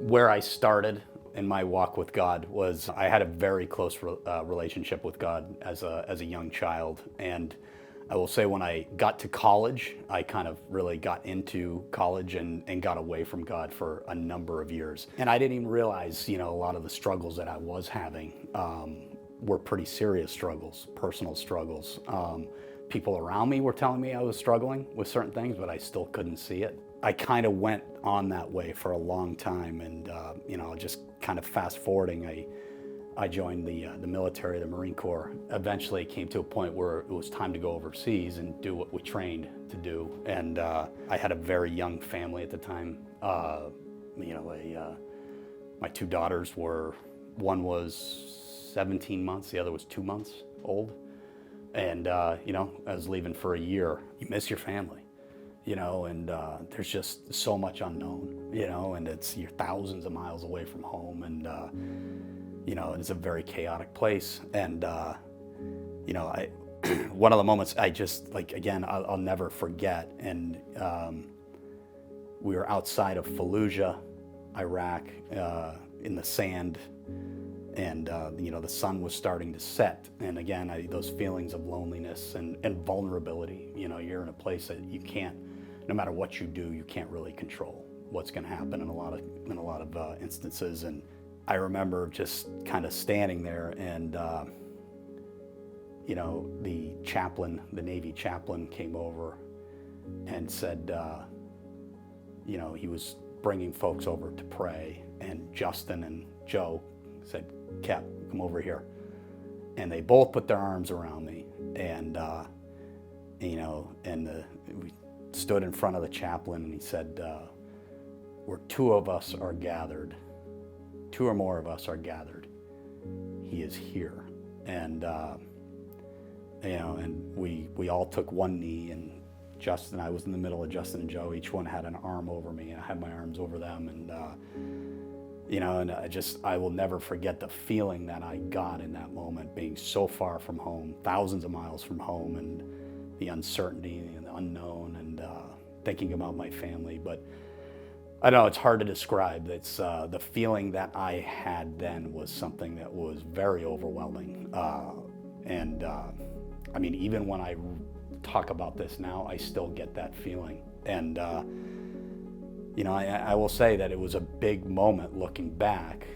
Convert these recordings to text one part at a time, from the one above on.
Where I started in my walk with God was I had a very close relationship with God as a young child. And I will say when I got to college, I kind of really got into college and got away from God for a number of years. And I didn't even realize, a lot of the struggles that I was having were pretty serious struggles, personal struggles. People around me were telling me I was struggling with certain things, but I still couldn't see it. I kind of went on that way for a long time, and just kind of fast forwarding, I joined the military, the Marine Corps. Eventually, it came to a point where it was time to go overseas and do what we trained to do. And I had a very young family at the time. My two daughters one was 17 months, the other was 2 months old. And I was leaving for a year. You miss your family. And there's just so much unknown, and you're thousands of miles away from home, and, it's a very chaotic place. And, one of the moments I just, I'll never forget. And we were outside of Fallujah, Iraq, in the sand, and the sun was starting to set. And again, those feelings of loneliness and vulnerability. You're in a place that you can't, no matter what you do, you can't really control what's going to happen in a lot of instances. And I remember just kind of standing there, and the chaplain, the Navy chaplain, came over and said, he was bringing folks over to pray, and Justin and Joe said, "Kep, come over here." And they both put their arms around me, and we stood in front of the chaplain, and he said, "Where two of us are gathered, two or more of us are gathered, he is here." And and we all took one knee, and I was in the middle of Justin and Joe. Each one had an arm over me, and I had my arms over them, and I will never forget the feeling that I got in that moment, being so far from home, thousands of miles from home, and the uncertainty and the unknown, and thinking about my family. But I know it's hard to describe. It's the feeling that I had then was something that was very overwhelming. Even when I talk about this now, I still get that feeling. And I will say that it was a big moment looking back,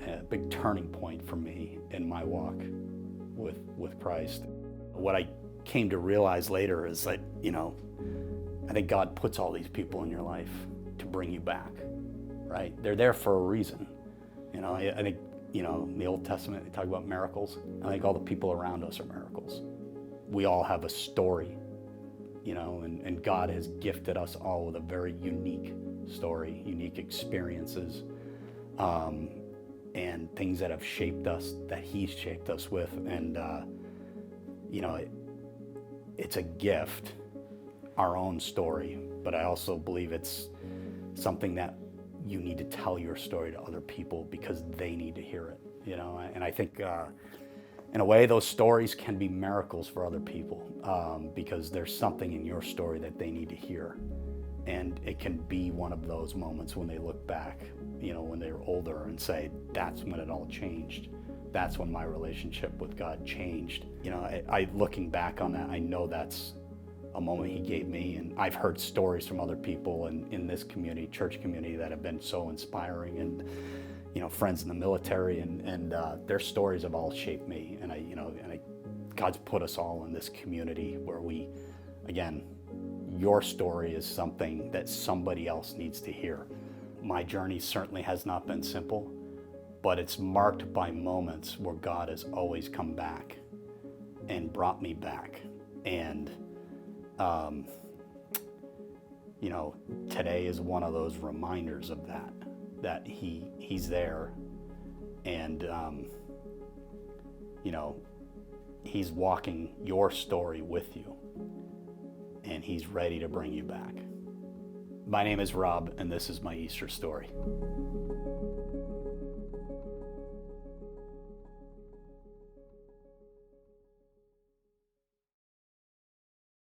a big turning point for me in my walk with Christ. What I came to realize later is that, I think God puts all these people in your life to bring you back, right? They're there for a reason. I think, in the Old Testament, they talk about miracles. I think all the people around us are miracles. We all have a story, and God has gifted us all with a very unique story, unique experiences, and things that have shaped us, that He's shaped us with. And, it's a gift, our own story, but I also believe it's something that you need to tell your story to other people because they need to hear it, and I think, in a way, those stories can be miracles for other people, because there's something in your story that they need to hear. And it can be one of those moments when they look back, when they're older, and say, that's when it all changed. That's when my relationship with God changed. I looking back on that, I know that's a moment He gave me. And I've heard stories from other people in this community, church community, that have been so inspiring, and friends in the military, and their stories have all shaped me. And God's put us all in this community where your story is something that somebody else needs to hear. My journey certainly has not been simple, but it's marked by moments where God has always come back and brought me back. And, today is one of those reminders of that He's there, and, He's walking your story with you, and He's ready to bring you back. My name is Rob, and this is my Easter story.